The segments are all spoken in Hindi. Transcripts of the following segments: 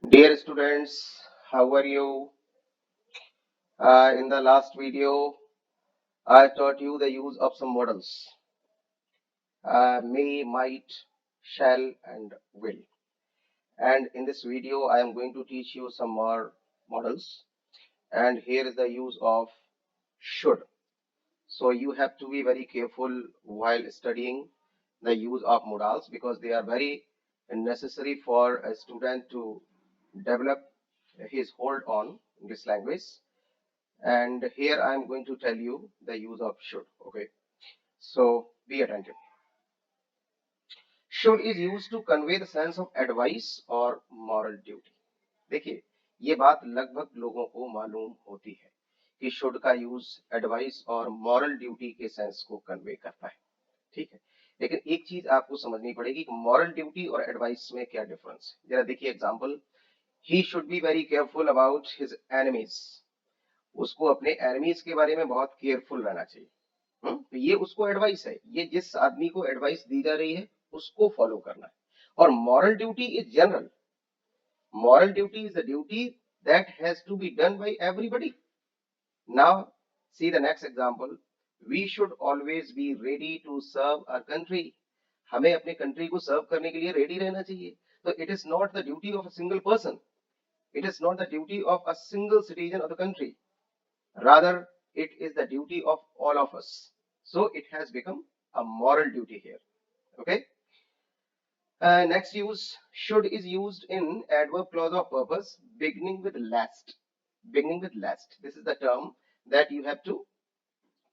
Dear students, how are you? In the last video, I taught you the use of some models may, might, shall, and will. And in this video, I am going to teach you some more models. And here is the use of should. So you have to be very careful while studying the use of modals because they are very necessary for a student to develop his hold on this language. And here I am going to tell you the use of should. Okay, so be attentive. Should is used to convey the sense of advice or moral duty. देखिए, ये बात लगभग लोगों को मालूम होती है कि शुड का यूज एडवाइस और मॉरल ड्यूटी के सेंस को कन्वे करता है। ठीक है, लेकिन एक चीज आपको समझनी पड़ेगी कि मॉरल ड्यूटी और एडवाइस में क्या डिफरेंस है। जरा देखिए example, he should be very careful about his enemies. उसको अपने एनिमीज के बारे में बहुत केयरफुल रहना चाहिए। तो ये उसको एडवाइस है, ये जिस आदमी को एडवाइस दी जा रही है उसको फॉलो करना है। और moral duty is general. Moral duty is the duty that has to be done by everybody. Now see the next example, we should always be ready to serve our country. हमें अपने कंट्री को सर्व करने के लिए रेडी रहना चाहिए। तो it is not the duty of a single person, it is not the duty of a single citizen of the country, rather it is the duty of all of us. So it has become a moral duty here. Okay, next use, should is used in adverb clause of purpose beginning with last. Beginning with last, this is the term that you have to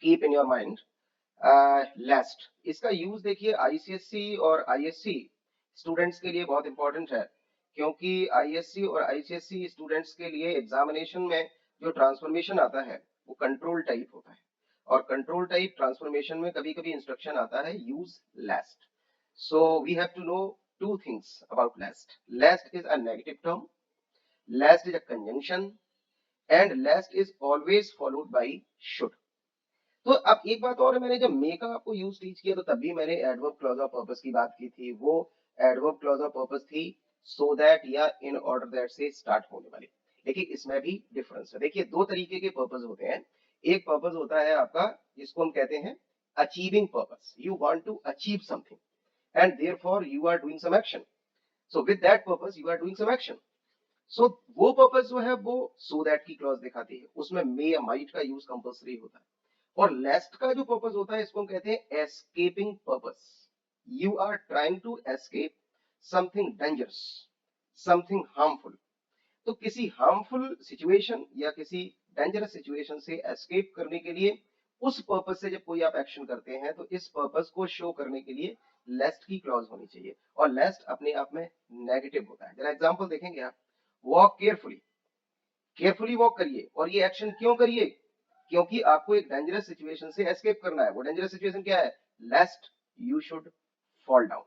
keep in your mind. Last, इसका यूज देखिए आईसीएससी और आईएससी स्टूडेंट्स के लिए बहुत इंपॉर्टेंट है, क्योंकि आईएससी और आईसीएससी स्टूडेंट्स के लिए एग्जामिनेशन में जो ट्रांसफॉर्मेशन आता है वो कंट्रोल टाइप होता है। और कंट्रोल टाइप ट्रांसफॉर्मेशन में कभी कभी इंस्ट्रक्शन आता है use lest. So we have to know two things about lest. Lest is a negative term, lest is a conjunction, and lest is always followed by should. तो अब एक बात और है, मैंने जब मे का आपको यूज टीच किया तो तब भी मैंने एडवर्ब क्लॉज ऑफ पर्पस की बात की थी। वो एडवर्ब क्लॉज ऑफ पर्पस थी सो दैट या इन ऑर्डर दैट से स्टार्ट होने वाली। लेकिन इसमें भी डिफरेंस है। देखिए दो तरीके के पर्पस होते हैं। एक पर्पस होता है आपका जिसको हम कहते हैं achieving purpose, you want to achieve something and therefore you are doing some action. So with that purpose you are doing some action. So वो पर्पस जो है वो सो दैट की क्लॉज दिखाती है, उसमें मे या माइट का यूज कंपल्सरी होता है। और लेस्ट का जो पर्पस होता है इसको हम कहते हैं escaping purpose. You are trying to escape something dangerous, something harmful. तो किसी हार्मफुल सिचुएशन या किसी डेंजरस सिचुएशन से एस्केप करने के लिए उस पर्पस से जब कोई आप एक्शन करते हैं तो इस पर्पस को शो करने के लिए लेस्ट की क्लॉज होनी चाहिए। और लेस्ट अपने आप में नेगेटिव होता है। जरा एग्जांपल देखेंगे आप, वॉक केयरफुली, केयरफुली वॉक करिए। और ये एक्शन क्यों करिए? क्योंकि आपको एक डेंजरस सिचुएशन से एस्केप करना है। वो डेंजरस सिचुएशन क्या है? Lest you should fall down,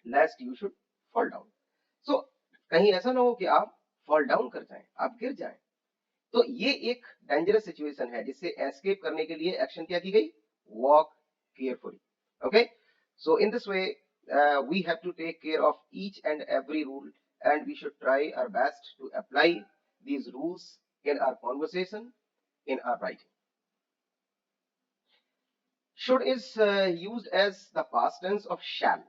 lest you should fall down. So कहीं ऐसा ना हो कि आप फॉल डाउन कर जाएं, आप गिर जाएं। तो ये एक डेंजरस सिचुएशन है जिससे एस्केप करने के लिए एक्शन क्या की गई? Walk carefully. Okay, so in this way we have to take care of each and every rule, and we should try our best to apply these rules in our conversation, in our writing. Should is used as the past tense of shall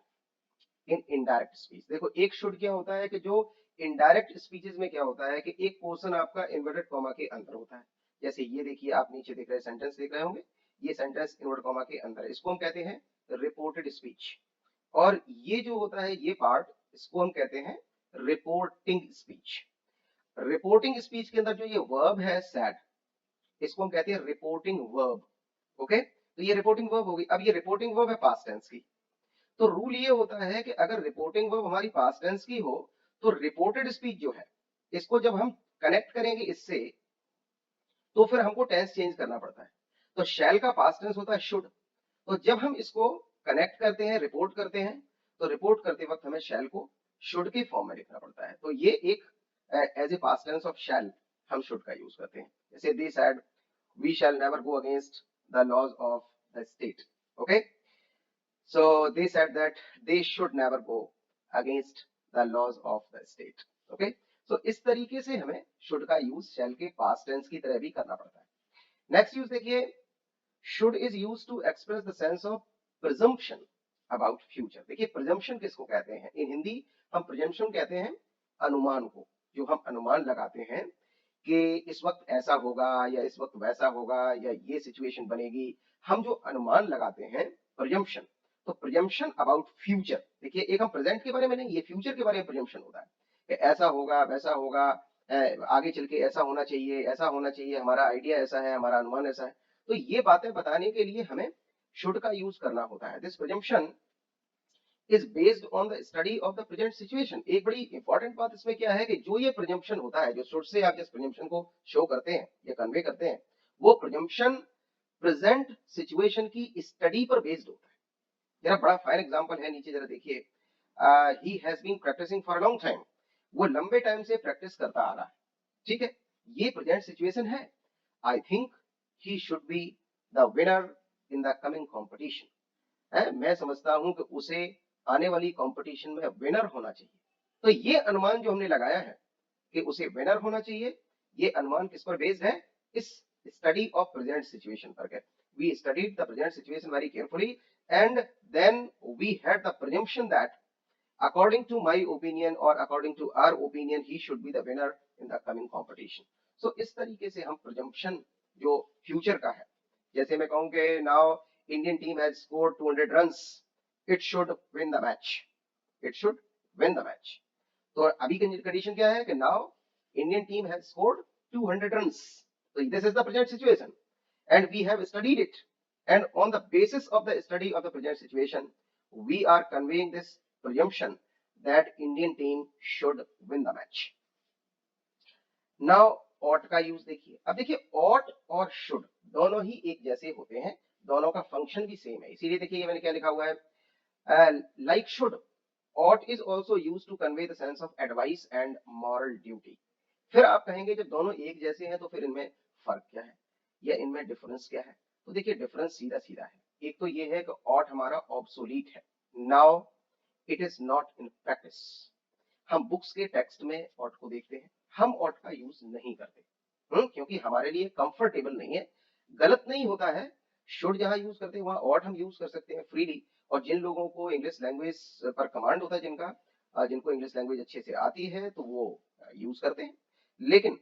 in indirect speech. देखो एक should क्या होता है कि जो indirect speeches में क्या होता है कि एक पोर्शन आपका इन्वर्टेड कॉमा के अंदर होता है। जैसे ये देखिए, आप नीचे देख रहे सेंटेंस देख रहे होंगे, ये सेंटेंस इन्वर्टेड कॉमा के अंदर है, इसको हम कहते हैं रिपोर्टेड स्पीच। और ये जो होता है ये पार्ट, इसको हम कहते हैं रिपोर्टिंग स्पीच। रिपोर्टिंग स्पीच के अंदर जो ये वर्ब है सैड, इसको हम कहते हैं रिपोर्टिंग वर्ब। ओके, तो ये रिपोर्टिंग वर्ब होगी। अब ये रिपोर्टिंग वर्ब है पास्ट टेंस की। तो रूल ये होता है कि अगर रिपोर्टिंग वर्ब हमारी पास्ट टेंस की हो तो रिपोर्टेड स्पीच जो है इसको जब हम कनेक्ट करेंगे इससे तो फिर हमको टेंस चेंज करना पड़ता है। तो शैल का पास्ट टेंस होता है शुड। तो जब हम इसको कनेक्ट करते हैं, रिपोर्ट करते हैं, तो रिपोर्ट करते वक्त हमें शैल को शुड के फॉर्म में लिखना पड़ता है। तो ये एक as a past tense of shall हम शुड का यूज करते हैं। जैसे they said we shall never go against the laws of the state. Okay, so they said that they should never go against the laws of the state. Okay, सो इस तरीके से हमें शुड का यूज शैल के पास्ट टेंस की तरह भी करना पड़ता है। नेक्स्ट यूज देखिए, should is used to express the sense of presumption about future। देखिए presumption किसको कहते हैं, इन हिंदी हम presumption कहते हैं अनुमान को, जो हम अनुमान लगाते हैं कि इस वक्त ऐसा होगा या इस वक्त वैसा होगा या ये सिचुएशन बनेगी, हम जो अनुमान लगाते हैं presumption। तो presumption about future, देखिए एक हम प्रेजेंट के बारे में नहीं, ये फ्यूचर के बारे में presumption होता है कि ऐसा होगा वैसा होगा, आगे चल के ऐसा होना चाहिए, ऐसा होना चाहिए, हमारा आइडिया ऐसा है, हमारा अनुमान ऐसा है। तो ये बातें बताने के लिए हमें शुड का यूज करना होता है। This presumption is based on the study of the present situation. एक बड़ी इंपॉर्टेंट बात इसमें क्या है कि जो ये प्रिजम्पशन होता है, जो शुड से आप जिस प्रिजम्पशन को शो करते हैं या कन्वे करते हैं, वो प्रिजम्पशन प्रेजेंट सिचुएशन की स्टडी पर बेस्ड होता है। जरा बड़ा फाइन एग्जांपल है, नीचे जरा देखिए, he has been practising for a long time, वो लंबे टाइम से प्रैक्टिस करता आ रहा है, ठीक है, ये प्रेजेंट सिचुएशन है। I think he should be the winner in the coming competition। मैं समझता हूं कि उसे आने वाली कंपटीशन में विनर होना चाहिए। तो ये अनुमान जो हमने लगाया है कि उसे विनर होना चाहिए, ये अनुमान किस पर बेस्ड है, इस स्टडी ऑफ प्रेजेंट सिचुएशन पर। we studied the present situation very carefully and then we had the presumption that according to my opinion or according to our opinion he should be the winner in the coming competition। so इस तरीके से हम presumption जो फ्यूचर का है, जैसे मैं कहूं कि now Indian team has scored 200 runs, it should win the match, it should win the match. तो अभी की कंडीशन क्या है कि now Indian team has scored 200 runs, so this is the present situation and we have studied it and on the basis of the study of the present situation we are conveying this presumption that Indian team should win the match। Now ought का यूज देखिए, अब देखिए ought और should दोनों ही एक जैसे होते हैं, दोनों का फंक्शन भी सेम है, इसीलिए देखिए मैंने क्या लिखा हुआ है, like should ought is also used to convey the sense of advice and moral duty। फिर आप कहेंगे जब दोनों एक जैसे हैं तो फिर इनमें फर्क क्या है या इनमें डिफरेंस क्या है, तो देखिए डिफरेंस सीधा सीधा है। एक तो ये है कि ought हमारा ऑब्सोलीट है, now it is not in practice. हम बुक्स के टेक्स्ट में ought को देखते हैं, हम ought का यूज नहीं करते, क्योंकि हमारे लिए कंफर्टेबल नहीं है। गलत नहीं होता है, शुड जहां यूज करते हैं वहां ought हम यूज कर सकते हैं फ्रीली, और जिन लोगों को इंग्लिश लैंग्वेज पर कमांड होता है, जिनको इंग्लिश लैंग्वेज अच्छे से आती है तो वो यूज करते हैं। लेकिन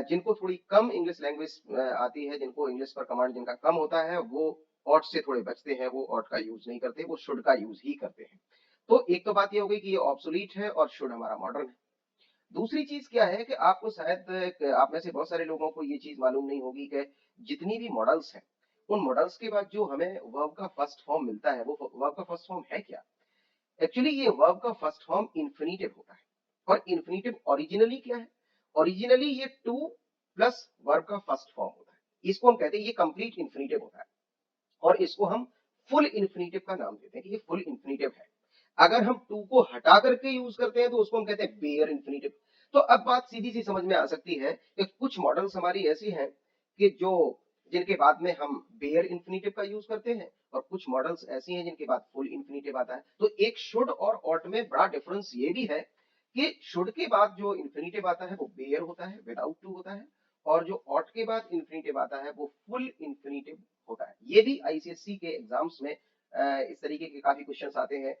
जिनको थोड़ी कम इंग्लिश लैंग्वेज आती है, जिनको इंग्लिश पर कमांड जिनका कम होता है, वो ought से थोड़े बचते हैं, वो ought का यूज नहीं करते, वो शुड का यूज ही करते हैं। तो एक तो बात ये हो गई कि ये ऑब्सोलीट है और शुड हमारा मॉडर्न है। दूसरी चीज क्या है कि आपको शायद आप में से बहुत सारे लोगों को ये चीज मालूम नहीं होगी कि जितनी भी मॉडल्स हैं, उन मॉडल्स के बाद जो हमें वर्ब का फर्स्ट फॉर्म मिलता है, वो वर्ब का फर्स्ट फॉर्म है क्या। एक्चुअली ये वर्ब का फर्स्ट फॉर्म इन्फिनिटिव होता है, और इन्फिनिटिव ओरिजिनली क्या है, ओरिजिनली ये टू प्लस वर्ब का फर्स्ट फॉर्म होता है, इसको हम कहते हैं ये कंप्लीट इन्फिनिटिव होता है, और इसको हम फुल इन्फिनिटिव का नाम देते हैं कि ये फुल इन्फिनिटिव है। अगर हम टू को हटा करके यूज करते हैं तो उसको हम कहते हैं बेयर इन्फिनिटिव। तो अब बात सीधी सी समझ में आ सकती है कि कुछ मॉडल्स हमारी ऐसी हैं कि जो जिनके बाद में हम बेयर इन्फिनिटिव का यूज करते हैं, और कुछ मॉडल्स ऐसी हैं जिनके बाद फुल इन्फिनिटिव आता है। तो एक शुड और ought में बड़ा डिफरेंस ये भी है कि शुड के बाद जो इन्फिनिटिव आता है वो बेयर होता है, विदाउट टू होता है, और जो ought के बाद इन्फिनिटिव आता है वो फुल इन्फिनिटिव होता है। ये भी आईसीएससी के एग्जाम्स में इस तरीके के काफी क्वेश्चंस आते हैं।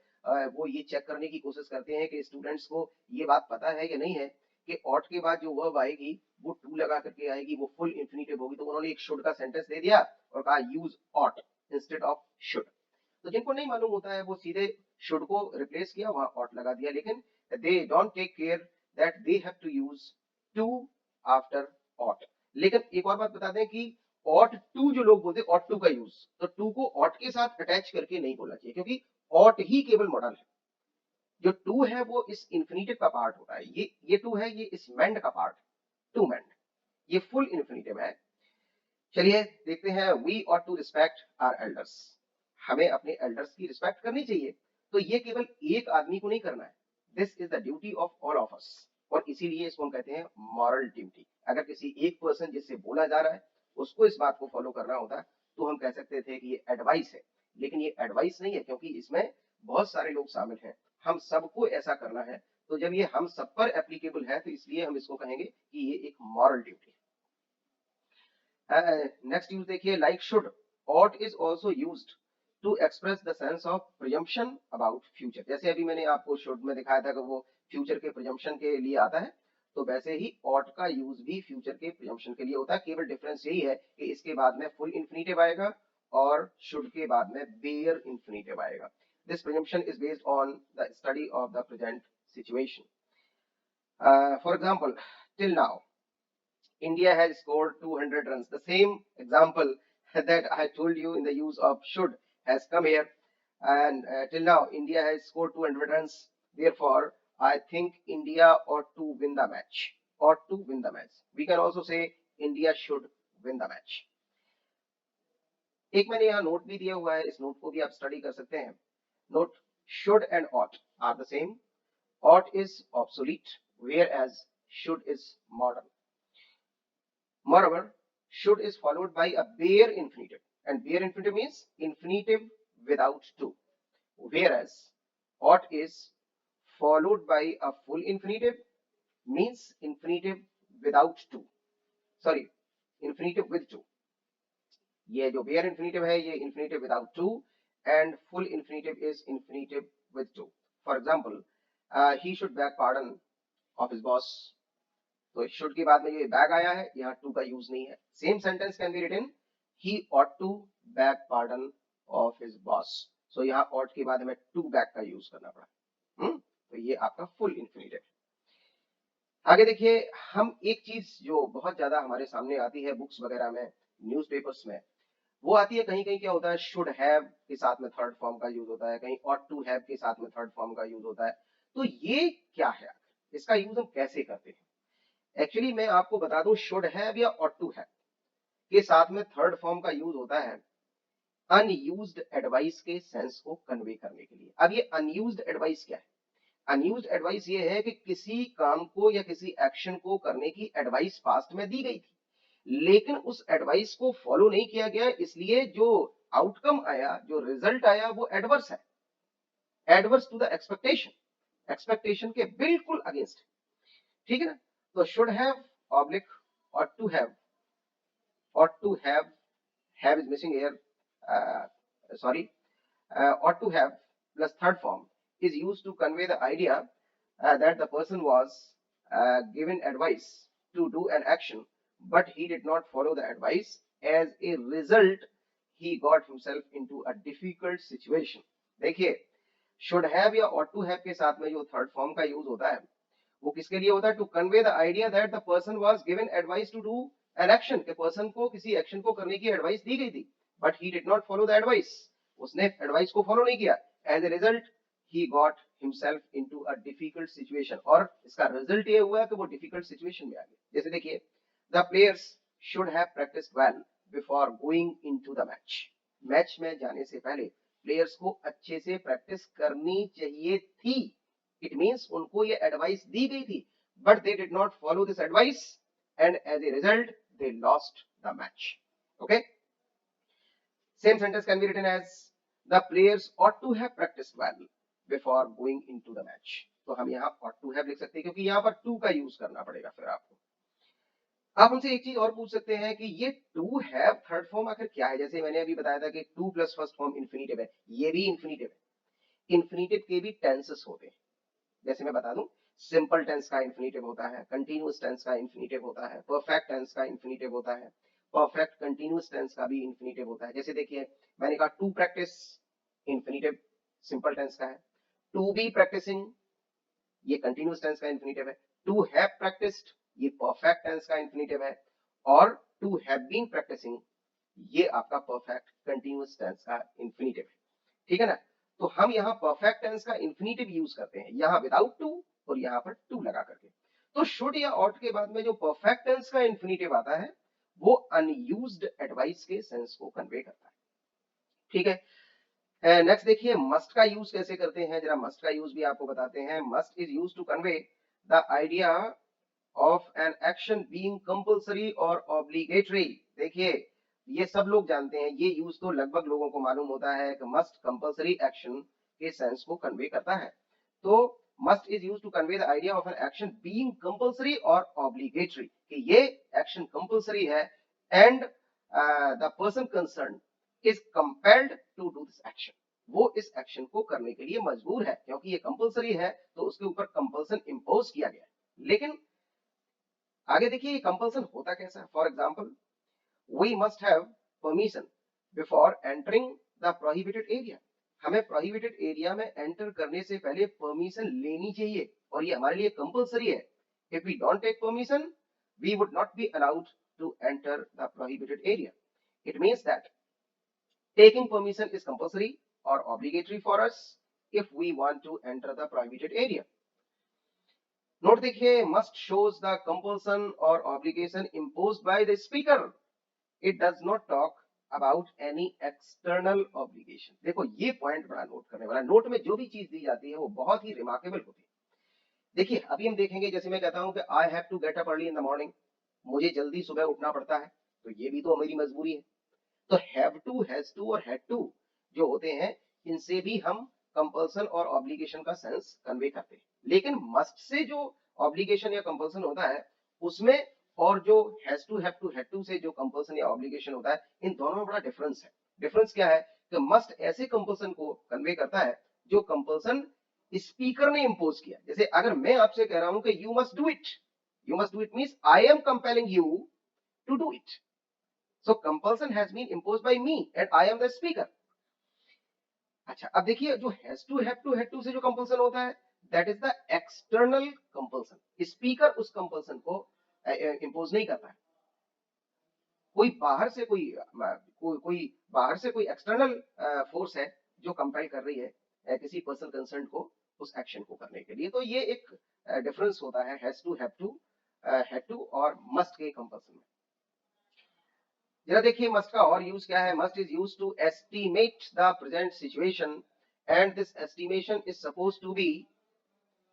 वो ये चेक करने की कोशिश करते हैं कि स्टूडेंट्स को ये बात पता है कि नहीं है कि ought के बाद जो वर्ब आएगी वो टू लगा करके आएगी, वो फुल इन्फिनिटिव होगी। तो उन्होंने एक शुड का सेंटेंस दे दिया और कहा use ought instead of should. तो जिनको नहीं मालूम होता है वो सीधे शुड को रिप्लेस किया, वहां ought लगा दिया, लेकिन they don't take care that they have to use to after ought। लेकिन एक और बात बता दें कि ought टू जो लोग बोलते हैं ought टू का यूज, तो टू को ought के साथ अटैच करके नहीं बोलना चाहिए, क्योंकि ought ही केवल मॉडल है। जो टू है वो इस इन्फिनिटिव का पार्ट होता है, ये टू है, ये इस मेंड का पार्ट, टू मेंड, ये फुल इन्फिनिटिव है। चलिए देखते हैं, we ought to respect our elders, हमें अपने एल्डर्स की रिस्पेक्ट करनी चाहिए। तो ये केवल एक आदमी को नहीं करना है, this is the duty of all of us, और इसीलिए इसको हम कहते हैं मॉरल ड्यूटी। अगर किसी एक पर्सन जिससे बोला जा रहा है उसको इस बात को फॉलो करना होता है तो हम कह सकते थे कि ये एडवाइस है, लेकिन ये एडवाइस नहीं है, क्योंकि इसमें बहुत सारे लोग शामिल हैं, हम सबको ऐसा करना है तो जब ये हम सब पर एप्लीकेबल है तो इसलिए हम इसको कहेंगे कि ये एक मॉरल ड्यूटी है। नेक्स्ट यूज देखिए, like should, ought is also used to express the sense of presumption about future. जैसे अभी मैंने आपको शुड में दिखाया था कि वो फ्यूचर के प्रिजम्पशन के लिए आता है, तो वैसे ही ought का यूज भी फ्यूचर के प्रिजम्पशन के लिए होता है। केवल डिफरेंस यही है कि इसके बाद में फुल इन्फिनिटिव आएगा और शुड के बाद में बेयर इन्फिनिटिव आएगा। This presumption is based on the study of the present situation. For example, till now India has scored 200 runs. The same example that I told you in the use of should has come here. And till now, India has scored 200 runs. Therefore, I think India ought to win the match. Ought to win the match. We can also say India should win the match. एक मैंने यहाँ नोट भी दिया हुआ है, इस नोट को भी आप स्टडी कर सकते हैं। Note, should and ought are the same. Ought is obsolete, whereas should is modern. Moreover, should is followed by a bare infinitive, and bare infinitive means infinitive without to, whereas ought is followed by a full infinitive, means infinitive without to, sorry, infinitive with to. ये जो bare infinitive है ये infinitive without to, and full infinitive is infinitive with to. For example, he should beg pardon of his boss. तो शुड के बाद में ये बैग आया है, यहाँ टू का यूज नहीं है। Same sentence can be written, he ought to beg pardon of his boss. So यहाँ ऑट के बाद हमें टू बैग का यूज करना पड़ा। तो ये आपका फुल इन्फिनिटिव। आगे देखिए, हम एक चीज जो बहुत ज्यादा हमारे सामने आती है बुक्स वगैरह में, न्यूज़पेपर्स में, वो आती है कहीं कहीं क्या होता है, शुड हैव के साथ में थर्ड फॉर्म का यूज होता है, कहीं ऑट टू हैव के साथ में थर्ड फॉर्म का यूज होता है। तो ये क्या है, इसका यूज हम कैसे करते हैं? एक्चुअली मैं आपको बता दूं, शुड हैव या ऑट टू हैव के साथ में थर्ड फॉर्म का यूज होता है अनयूज्ड एडवाइस के सेंस को कन्वे करने के लिए। अब ये अनयूज्ड एडवाइस क्या है? अनयूज्ड एडवाइस ये है कि किसी काम को या किसी एक्शन को करने की एडवाइस पास्ट में दी गई थी, लेकिन उस एडवाइस को फॉलो नहीं किया गया, इसलिए जो आउटकम आया, जो रिजल्ट आया, वो एडवर्स है, adverse to the expectation, expectation के बिल्कुल अगेंस्ट। ठीक है ना? तो should have oblique ought to have is missing here, sorry, ought to have plus third form is used to convey the idea that the person was given advice to do an action, but he did not follow the advice. As a result, he got himself into a difficult situation. देखिए, should have या ought to have के साथ में जो थर्ड फॉर्म का यूज होता है वो किसके लिए होता है? To convey the idea that the person was given advice to do an action, के पर्सन को किसी एक्शन को करने की एडवाइस दी गई थी, but he did not follow the advice, उसने एडवाइस को फॉलो नहीं किया। As a result he got himself into a difficult situation, और इसका रिजल्ट ये हुआ कि वो डिफिकल्ट सिचुएशन में आ गए। जैसे देखिए, the players should have practised well before going into the match. Match में जाने से पहले प्लेयर्स को अच्छे से प्रैक्टिस करनी चाहिए थी। It means उनको ये एडवाइस दी गई थी, but they did not follow this advice, and as a result they lost the match. Okay, same sentence can be written as the players ought to have practiced well before going into the match. तो हम यहाँ ought to have लिख सकते हैं, क्योंकि यहाँ पर to का यूज करना पड़ेगा। फिर आपको, आप हमसे एक चीज और पूछ सकते हैं कि ये to have थर्ड फॉर्म आखिर क्या है? जैसे मैंने अभी बताया था कि to plus first form infinitive है, ये भी इन्फिनिटिव है। इन्फिनिटिव के भी टेंसेस होते हैं, जैसे मैं बता दूं, सिंपल टेंस का इन्फिनिटिव होता है, कंटीन्यूअस टेंस का इन्फिनिटिव होता है, परफेक्ट टेंस का इन्फिनिटिव होता है, परफेक्ट कंटीन्यूअस टेंस का भी इन्फिनिटिव होता है। जैसे देखिए, मैंने कहा to practise, infinitive simple tense का है। टू बी प्रैक्टिसिंग, ये कंटीन्यूअस टेंस का इन्फिनिटिव है। टू हैव प्रैक्टिस्ड, ये परफेक्ट टेंस का इन्फिनिटिव है। और टू हैव बीन प्रैक्टिसिंग, ये आपका परफेक्ट कंटीन्यूअस टेंस का इन्फिनिटिव है। ठीक है ना? तो हम यहाँ परफेक्ट टेंस का इन्फिनिटिव यूज करते हैं, यहाँ विदाउट टू और यहाँ पर टू लगा करके। तो शुड या ought के बाद में जो परफेक्ट टेंस का इन्फिनिटिव आता है वो अनयूज्ड एडवाइस के सेंस को कन्वे करता है। ठीक है, नेक्स्ट देखिए, मस्ट का यूज कैसे करते हैं, जरा मस्ट का यूज भी आपको बताते हैं। Must is use to convey the idea of an action being compulsory और ऑब्लिगेटरी। देखिए, ये सब लोग जानते हैं, ये यूज तो लगभग लोगों को मालूम होता है कि मस्ट कंपल्सरी एक्शन के सेंस को कन्वे करता है। तो must is used to convey the idea of an action being compulsory or obligatory, कि ये action compulsory है and the person concerned is compelled to do this action. वो इस एक्शन को करने के लिए मजबूर है, क्योंकि ये कंपलसरी है तो उसके ऊपर कंपल्सन इंपोज किया गया है। लेकिन आगे देखिए ये कंपल्सन होता कैसा है। For example, we must have permission before entering the prohibited area. हमें प्रोहिबिटेड एरिया में एंटर करने से पहले परमिशन लेनी चाहिए और ये हमारे लिए कंपल्सरी है। If we don't take permission, we would not be allowed to enter the prohibited area. It means that taking permission is compulsory or obligatory for us if we want to enter the prohibited area. Note देखिए, must shows the compulsion or obligation imposed by the speaker. It does not talk about any external obligation. देखो ये पॉइंट बड़ा नोट करने वाला। नोट में जो भी चीज दी जाती है वो बहुत ही रिमार्केबल होती है। देखिए अभी हम देखेंगे, जैसे मैं कहता हूं कि I have to get up early in the morning, मुझे जल्दी सुबह उठना पड़ता है, तो ये भी तो मेरी मजबूरी है। तो हैव टू, हैज टू और हैड टू जो होते हैं, इनसे भी हम कंपल्सन और ऑब्लिगेशन का सेंस कन्वे करते हैं। लेकिन मस्ट से जो ऑब्लिगेशन या कंपल्सन होता है उसमें, और जो has to, have to, had to से जो कंपल्सन या ऑब्लिगेशन होता है, इन दोनों में बड़ा डिफरेंस है। डिफरेंस क्या है कि मस्ट ऐसे कंपल्सन को कन्वे करता है जो कंपल्सन स्पीकर ने इंपोज किया। जैसे अगर मैं आपसे कह रहा हूं कि you must do it, you must do it means I am compelling you to do it. So compulsion has been imposed by me and I am the speaker. अच्छा, अब देखिए जो has to, have to, had to से जो कंपल्सन होता है, that is the external compulsion. Speaker उस कंपल्सन को इंपोज नहीं करता है। कोई बाहर से कोई बाहर से कोई एक्सटर्नल फोर्स है जो कंपेल कर रही है किसी पर्सन कंसर्न को उस एक्शन को करने के लिए। तो ये एक डिफरेंस होता है has to, have to, had to और मस्ट के कंपल्सन में। जरा देखिए मस्ट का और यूज क्या है। Must is used to estimate the present situation and this estimation is supposed to be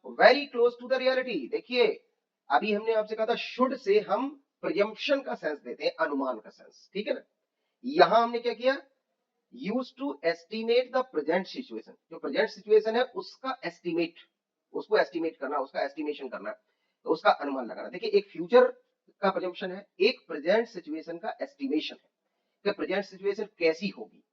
very close to the reality. देखिए अभी हमने आपसे कहा था शुड से हम प्रिजम्पशन का सेंस देते हैं, अनुमान का सेंस, ठीक है ना। यहां हमने क्या किया, use to estimate the present situation. जो प्रेजेंट सिचुएशन है उसका एस्टिमेट, उसको एस्टिमेट करना, उसका एस्टिमेशन करना, तो उसका अनुमान लगाना। देखिए एक फ्यूचर का प्रिजम्पशन है, एक प्रेजेंट सिचुएशन का एस्टिमेशन है कि प्रेजेंट सिचुएशन कैसी होगी,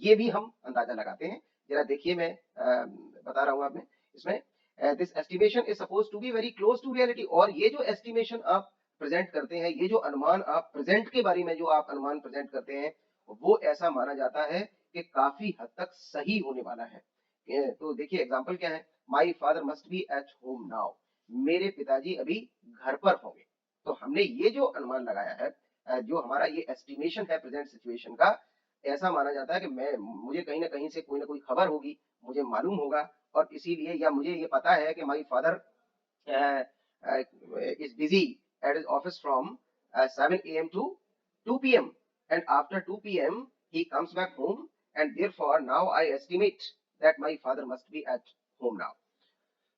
ये भी हम अंदाजा लगाते हैं। जरा देखिए मैं बता रहा हूं आपने इसमें, this estimation is supposed to be very close to reality. और ये जो एस्टिमेशन आप प्रेजेंट करते हैं, ये जो अनुमान आप प्रेजेंट के बारे में जो आप अनुमान प्रेजेंट करते हैं, वो ऐसा माना जाता है कि काफी हद तक सही होने वाला है। तो देखिए एग्जाम्पल क्या है, my father must be at home now, मेरे पिताजी अभी घर पर होंगे। तो हमने ये जो अनुमान लगाया है, जो हमारा ये एस्टिमेशन है प्रेजेंट सिचुएशन का, ऐसा माना जाता है कि मुझे कहीं ना कहीं से कोई ना कोई खबर होगी, मुझे मालूम होगा, और इसीलिए, या मुझे ये पता है कि my father is busy at his office from 7 a.m. to 2 p.m. and after 2 p.m. he comes back home and therefore now I estimate that my father must be at home now.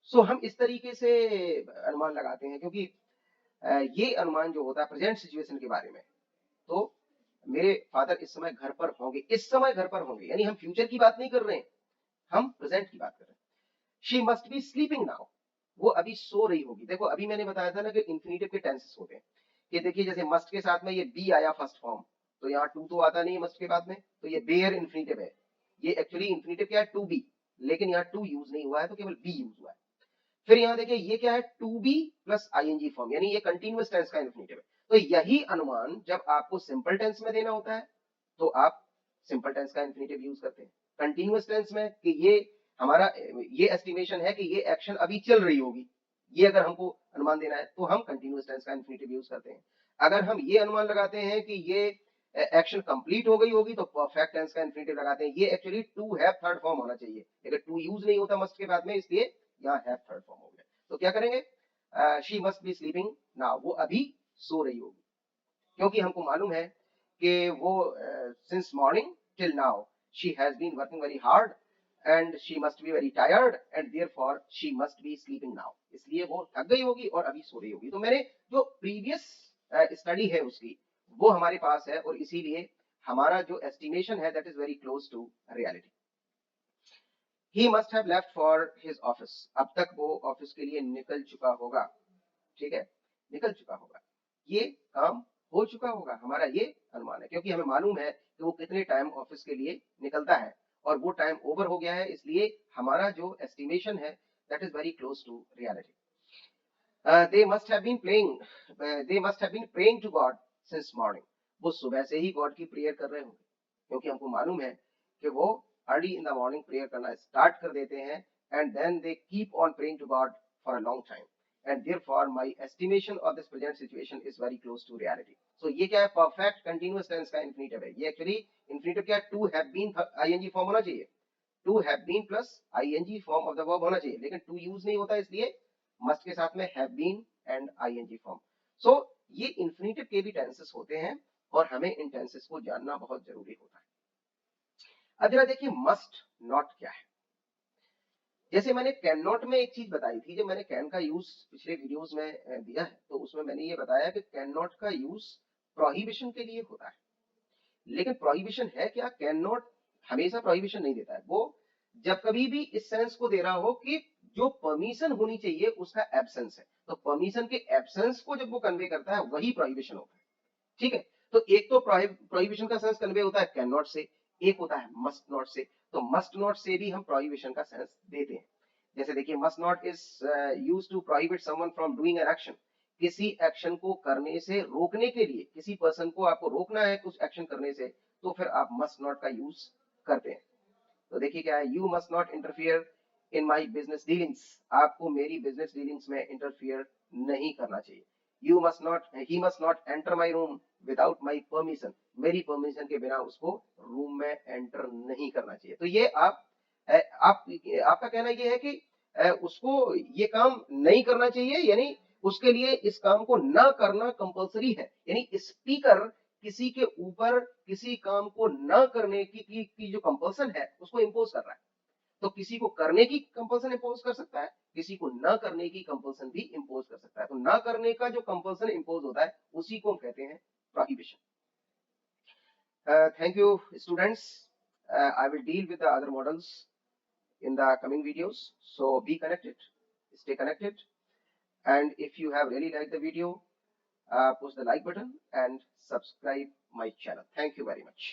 So हम इस तरीके से अनुमान लगाते हैं, क्योंकि ये अनुमान जो होता है प्रेजेंट सिचुएशन के बारे में, तो मेरे फादर इस समय घर पर होंगे, इस समय घर पर होंगे, यानी हम फ्यूचर की बात नहीं कर रहे हैं, हम प्रेजेंट की बात कर रहे हैं। She must be sleeping now, वो अभी सो रही होगी। देखो अभी मैंने बताया था ना कि इंफिनिटिव के टेंसेस होते हैं, कि देखिए जैसे मस्ट के साथ में ये बी आया फर्स्ट फॉर्म, तो यहाँ टू तो आता नहीं है मस्ट के बाद में, तो ये बेयर इंफिनिटिव है। ये एक्चुअली इंफिनिटिव क्या है, टू बी, लेकिन यहाँ टू यूज नहीं हुआ है, तो केवल बी यूज हुआ है। फिर यहाँ देखिए ये क्या है, to be plus ING form, यानी ये कंटिन्यूअस टेंस का इंफिनिटिव है। तो यही अनुमान जब आपको सिंपल टेंस में देना होता है तो आप सिंपल टेंस का इंफिनिटिव यूज करते हैं। कंटिन्यूअस टेंस में कि ये हमारा ये एस्टिमेशन है कि ये एक्शन अभी चल रही होगी, ये अगर हमको अनुमान देना है तो हम कंटिन्यूअस टेंस का इंफिनिटिव यूज करते हैं। अगर हम ये अनुमान लगाते हैं कि ये एक्शन कंप्लीट हो गई होगी तो परफेक्ट टेंस का इंफिनिटिव लगाते हैं। ये actually to have third form होना चाहिए, लेकिन टू यूज नहीं होता मस्ट के बाद में, इसलिए यहाँ हैव थर्ड फॉर्म हो गया। तो क्या करेंगे, she must be sleeping now, वो अभी सो रही होगी, क्योंकि हमको मालूम है कि वो since morning till now she has been working very hard and she must be very tired and therefore she must be sleeping now, इसलिए वो थक गई होगी और अभी सो रही होगी। तो मैंने जो प्रीवियस स्टडी है उसकी वो हमारे पास है, और इसीलिए हमारा जो एस्टिमेशन है that is very close to reality. He must have left for his office, अब तक वो ऑफिस के लिए निकल चुका होगा, ठीक है, निकल चुका होगा, ये काम हो चुका होगा, हमारा ये अनुमान है, क्योंकि हमें मालूम है कि वो कितने टाइम ऑफिस के लिए निकलता है और वो टाइम ओवर हो गया है, इसलिए हमारा जो एस्टिमेशन है that is very close to reality. They must have been playing they must have been praying to God since morning, वो सुबह से ही गॉड की प्रेयर कर रहे होंगे, क्योंकि हमको मालूम है कि वो early in the morning prayer करना स्टार्ट कर देते हैं and then they keep on praying to God for a long time and therefore my estimation of this present situation is very close to reality. So ये क्या है, perfect continuous tense का infinitive है, ये actually infinitive क्या है, to have been ing form होना चाहिए, to have been plus ing form of the verb होना चाहिए, लेकिन to use नहीं होता, इसलिए must के साथ में have been and ing form. So ये infinitive के भी tenses होते हैं और हमें इन tenses को जानना बहुत जरूरी होता है। अब जरा देखिए must not क्या है। जैसे मैंने कैन नॉट में एक चीज बताई थी, जब मैंने कैन का यूज पिछले वीडियोस में दिया है तो उसमें मैंने ये बताया कि कैन नॉट का यूज प्रोहिबिशन के लिए होता है, लेकिन प्रोहिबिशन है क्या, कैन नॉट हमेशा प्रोहिबिशन नहीं देता है, वो जब कभी भी इस सेंस को दे रहा हो कि जो परमिशन होनी चाहिए उसका एब्सेंस है, तो परमिशन के एब्सेंस को जब वो कन्वे करता है वही प्रोहिबिशन होता है, ठीक है। तो एक तो प्रोहिबिशन का सेंस कन्वे होता है कैन नॉट से, एक होता है मस्ट नॉट से, तो मस्ट नॉट से भी हम प्रोहिबिशन का सेंस देते हैं। जैसे देखिए must not is used to prohibit someone from doing an action, किसी एक्शन को करने से रोकने के लिए, किसी पर्सन को आपको रोकना है कुछ एक्शन करने से, तो फिर आप मस्ट नॉट का यूज करते हैं। तो देखिए क्या है, you must not interfere in my business dealings, आपको मेरी बिजनेस डीलिंग्स में इंटरफियर नहीं करना चाहिए। You must not he must not enter my room without my permission, मेरी परमिशन के बिना उसको रूम में एंटर नहीं करना चाहिए। तो ये आप आपका कहना ये है कि उसको ये काम नहीं करना चाहिए, यानी उसके लिए इस काम को ना करना कंपलसरी है, यानी स्पीकर किसी के ऊपर किसी काम को न करने की जो कंपल्सन है उसको इम्पोज कर रहा है, तो किसी को करने की कंपल्सन इम्पोज कर सकता है, किसी को न करने की कंपल्सन भी इम्पोज कर सकता है, तो न करने का जो कंपल्सन इम्पोज होता है उसी को हम कहते हैं prohibition. Thank you students, I will deal with the other models in the coming videos, so be connected, stay connected, and if you have really liked the video, push the like button and subscribe my channel. Thank you very much.